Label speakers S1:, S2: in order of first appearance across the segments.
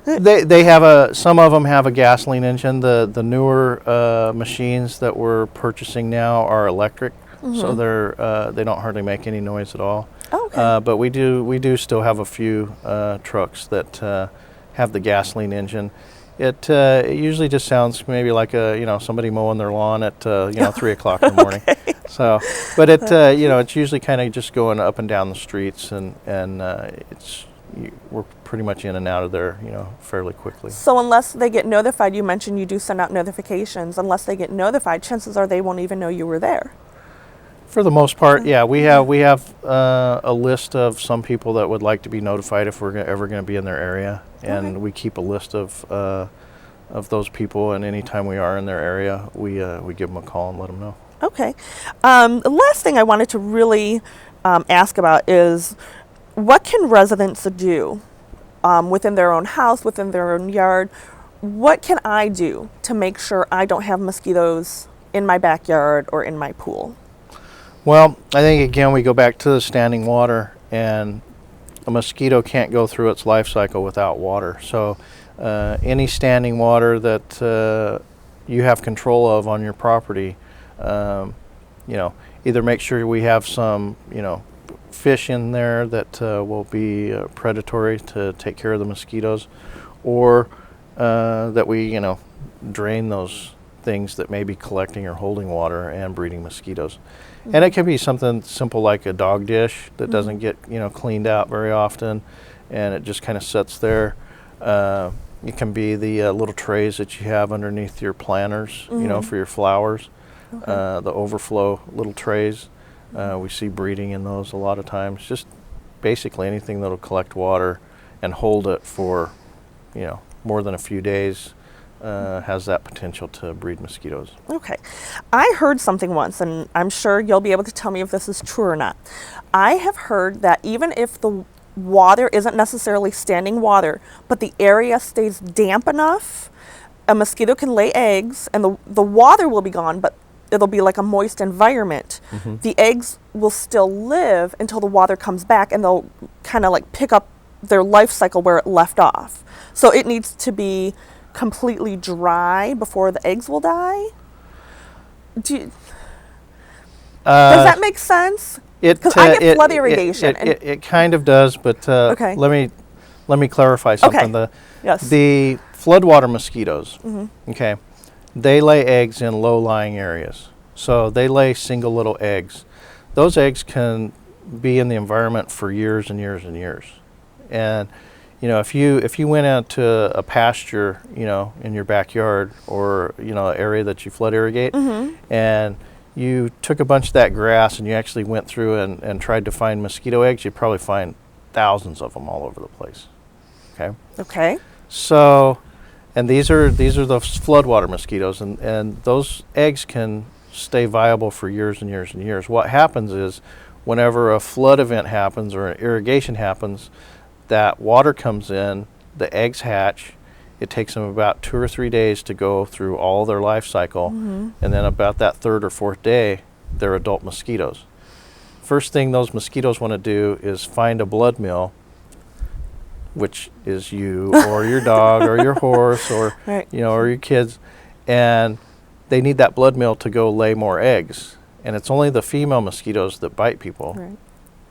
S1: They have some of them have a gasoline engine. The newer machines that we're purchasing now are electric, so they don't hardly make any noise at all.
S2: Oh, okay.
S1: But we do still have a few trucks that have the gasoline engine. It usually just sounds maybe like somebody mowing their lawn at 3 o'clock in the morning.
S2: Okay.
S1: So, but it's usually kind of just going up and down the streets, and we're pretty much in and out of there fairly quickly.
S2: So unless they get notified, you mentioned you do send out notifications. Unless they get notified, chances are they won't even know you were there.
S1: For the most part, yeah, we have a list of some people that would like to be notified if we're ever going to be in their area, and we keep a list of those people. And anytime we are in their area, we give them a call and let them know.
S2: Okay. The last thing I wanted to really ask about is what can residents do within their own house, within their own yard? What can I do to make sure I don't have mosquitoes in my backyard or in my pool?
S1: Well, I think again we go back to the standing water, and a mosquito can't go through its life cycle without water. So any standing water that you have control of on your property, either make sure we have some fish in there that will be predatory to take care of the mosquitoes, or that we drain those things that may be collecting or holding water and breeding mosquitoes. And it can be something simple like a dog dish that doesn't get cleaned out very often, and it just kind of sits there. It can be the little trays that you have underneath your planters, for your flowers, the overflow little trays. We see breeding in those a lot of times. Just basically anything that'll collect water and hold it for more than a few days has that potential to breed mosquitoes.
S2: Okay. I heard something once, and I'm sure you'll be able to tell me if this is true or not. I have heard that even if the water isn't necessarily standing water, but the area stays damp enough, a mosquito can lay eggs, and the water will be gone, but it'll be like a moist environment. The eggs will still live until the water comes back, and they'll kind of like pick up their life cycle where it left off. So it needs to be completely dry before the eggs will die. Does that make sense? Because I get flood irrigation.
S1: It kind of does, but
S2: Okay.
S1: let me clarify something.
S2: Okay. Yes.
S1: The floodwater mosquitoes, okay, they lay eggs in low-lying areas. So they lay single little eggs. Those eggs can be in the environment for years and years and years. And if you went out to a pasture, in your backyard, or an area that you flood irrigate, and you took a bunch of that grass and you actually went through and tried to find mosquito eggs, you'd probably find thousands of them all over the place. Okay.
S2: Okay.
S1: So, and these are the floodwater mosquitoes, and those eggs can stay viable for years and years and years. What happens is, whenever a flood event happens or an irrigation happens, that water comes in, the eggs hatch. It takes them about 2 or 3 days to go through all their life cycle, and then about that third or fourth day, they're adult mosquitoes. First thing those mosquitoes want to do is find a blood meal, which is you or your dog or your horse or
S2: Right.
S1: or your kids, and they need that blood meal to go lay more eggs. And it's only the female mosquitoes that bite people,
S2: Right.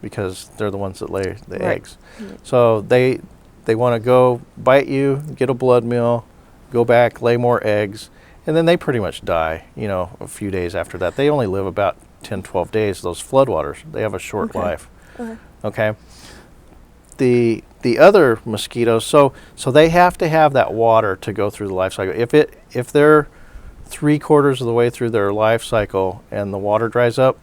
S1: because they're the ones that lay the
S2: Right.
S1: eggs. So they want to go bite you, get a blood meal, go back, lay more eggs, and then they pretty much die, a few days after that. They only live about 10, 12 days, those floodwaters. They have a short life. Okay. The other mosquitoes, so they have to have that water to go through the life cycle. If they're 3/4 of the way through their life cycle and the water dries up,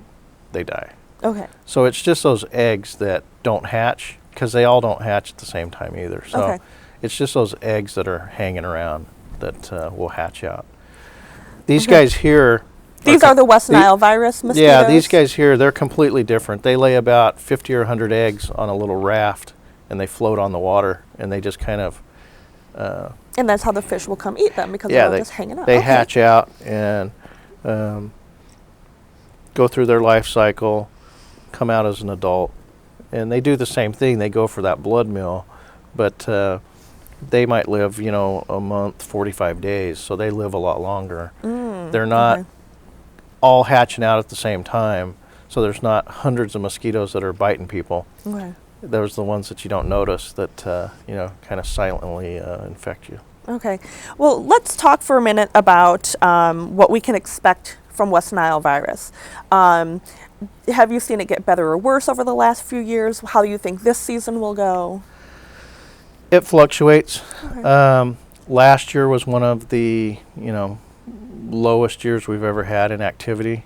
S1: they die.
S2: Okay.
S1: So it's just those eggs that don't hatch, because they all don't hatch at the same time either. So it's just those eggs that are hanging around that will hatch out. These guys here.
S2: These are the West Nile virus mosquitoes?
S1: Yeah, these guys here, they're completely different. They lay about 50 or 100 eggs on a little raft, and they float on the water, and they just kind of...
S2: and that's how the fish will come eat them, because they're all just hanging out.
S1: They hatch out and go through their life cycle, come out as an adult, and they do the same thing. They go for that blood meal, but they might live, a month, 45 days, so they live a lot longer. They're not all hatching out at the same time, so there's not hundreds of mosquitoes that are biting people.
S2: Okay.
S1: There's the ones that you don't notice that, kind of silently infect you.
S2: Okay. Well, let's talk for a minute about what we can expect from West Nile virus. Have you seen it get better or worse over the last few years? How do you think this season will go?
S1: It fluctuates.
S2: Okay.
S1: Last year was one of the, lowest years we've ever had in activity.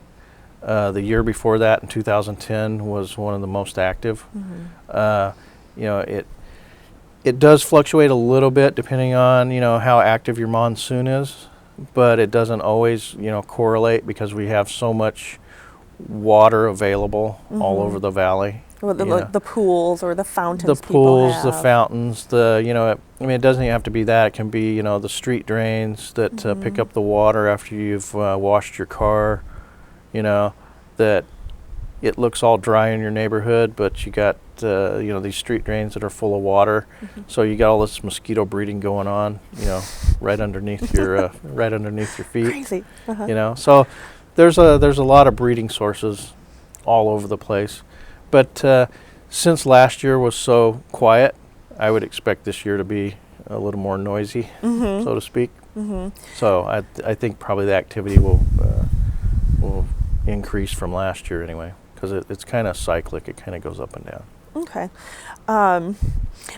S1: The year before that, in 2010, was one of the most active. It does fluctuate a little bit depending on, how active your monsoon is, but it doesn't always, correlate because we have so much water available all over the valley.
S2: Well, the pools or the fountains.
S1: The pools,
S2: people
S1: the
S2: have.
S1: fountains, it doesn't even have to be that. It can be, the street drains that pick up the water after you've washed your car, that it looks all dry in your neighborhood, but you got, these street drains that are full of water. So you got all this mosquito breeding going on, right underneath your feet.
S2: Crazy.
S1: So there's a lot of breeding sources all over the place. But since last year was so quiet, I would expect this year to be a little more noisy, so to speak. So I think probably the activity will increase from last year anyway, because it's kind of cyclic. It kind of goes up and down.
S2: Okay.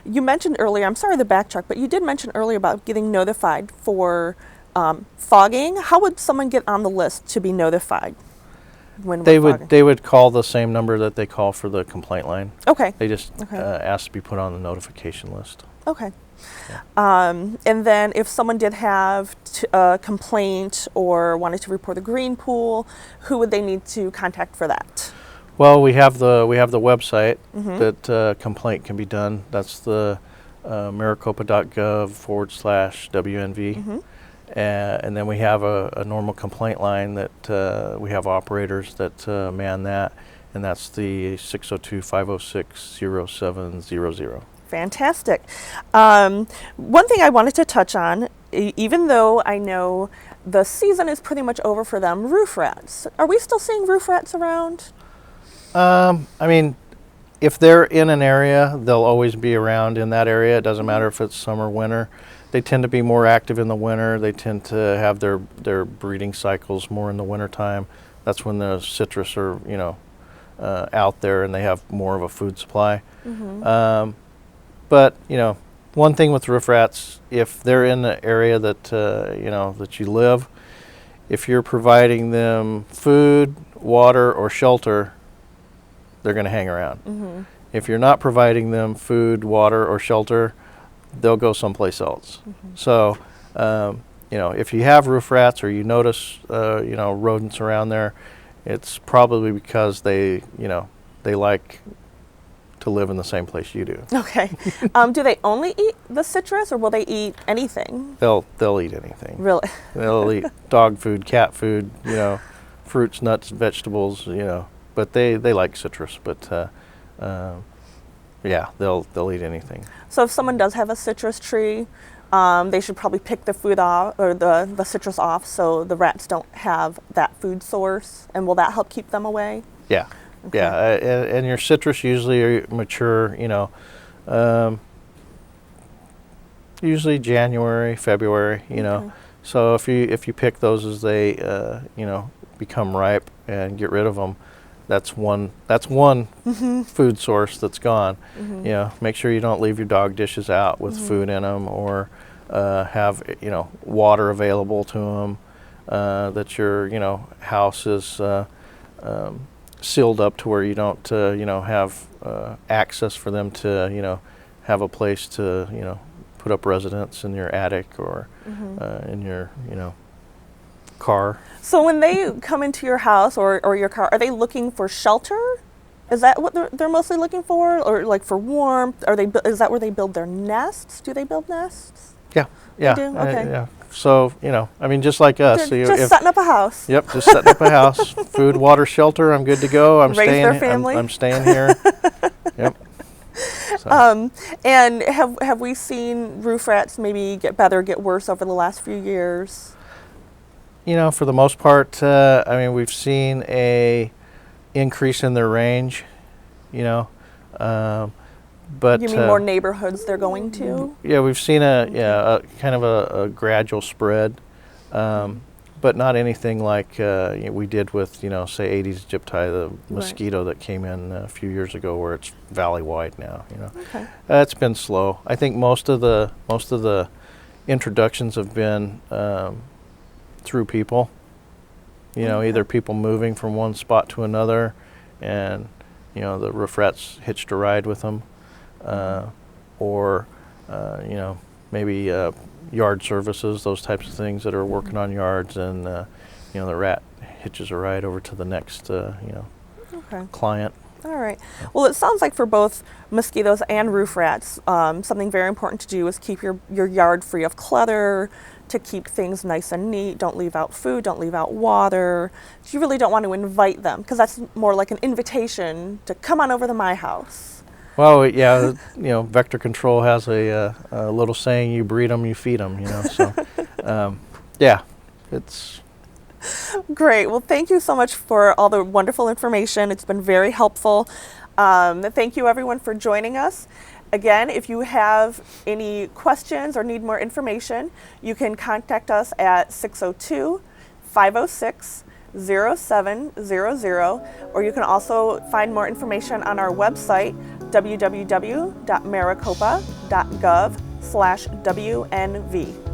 S2: You mentioned earlier, I'm sorry to backtrack, but you did mention earlier about getting notified for fogging. How would someone get on the list to be notified? When
S1: They
S2: fogging?
S1: would call the same number that they call for the complaint line.
S2: Okay.
S1: They just ask to be put on the notification list.
S2: Okay. And then if someone did have a complaint or wanted to report a green pool, who would they need to contact for that?
S1: Well, we have the website that complaint can be done. That's the maricopa.gov/WNV. And then we have a normal complaint line that we have operators that man that, and that's the 602-506-0700.
S2: Fantastic. One thing I wanted to touch on, even though I know the season is pretty much over for them, roof rats. Are we still seeing roof rats around?
S1: If they're in an area, they'll always be around in that area. It doesn't matter if it's summer, winter. They tend to be more active in the winter. They tend to have their breeding cycles more in the wintertime. That's when the citrus are, out there and they have more of a food supply. But, one thing with roof rats, if they're in the area that, that you live, if you're providing them food, water, or shelter, they're going to hang around. If you're not providing them food, water, or shelter, they'll go someplace else. So, if you have roof rats or you notice, rodents around there, it's probably because they like to live in the same place you do.
S2: Okay. Do they only eat the citrus, or will they eat anything?
S1: They'll eat anything.
S2: Really?
S1: They'll eat dog food, cat food, fruits, nuts, vegetables, but they like citrus, but they'll eat anything.
S2: So if someone does have a citrus tree, they should probably pick the food off, or the citrus off, so the rats don't have that food source. And will that help keep them away?
S1: Yeah. Okay. Yeah, and your citrus usually are mature, usually January, February, So if you pick those as they, become ripe and get rid of them, that's one food source that's gone. Make sure you don't leave your dog dishes out with food in them, or have water available to them. That your house is sealed up to where you don't have access for them to have a place to put up residence in your attic or in your car.
S2: So when they come into your house or your car, are they looking for shelter? Is that what they're mostly looking for, or like for warmth? Is that where they build their nests? Do they build nests?
S1: Yeah.
S2: They do? Okay.
S1: Yeah. So, just like us.
S2: They're just setting up a house.
S1: Yep, just setting up a house. Food, water, shelter, I'm good to go.
S2: Raise their family.
S1: I'm staying here. Yep.
S2: And have we seen roof rats maybe get better, get worse over the last few years?
S1: You know, for the most part, I mean, we've seen a increase in their range, you know, but
S2: You mean more neighborhoods they're going to?
S1: yeah, we've seen a kind of a gradual spread, but not anything like we did with, you know, say Aedes aegypti, the mosquito that came in a few years ago, where it's valley-wide now. You know,
S2: Okay.
S1: It's been slow. I think most of the introductions have been through people. You know, either people moving from one spot to another, and you know the roof rats hitched a ride with them, or you know, maybe yard services, those types of things that are working on yards, and you know, the rat hitches a ride over to the next you know, client.
S2: All right. Well, it sounds like for both mosquitoes and roof rats, something very important to do is keep your yard free of clutter, to keep things nice and neat. Don't leave out food, don't leave out water. You really don't want to invite them, because that's more like an invitation to come on over to my house.
S1: Well, yeah, you know, vector control has a little saying: you breed them, you feed them. You know, so yeah, it's
S2: Great. Well, thank you so much for all the wonderful information. It's been very helpful. Thank you, everyone, for joining us. Again, if you have any questions or need more information, you can contact us at 602-506-0700, or you can also find more information on our website, www.maricopa.gov/WNV.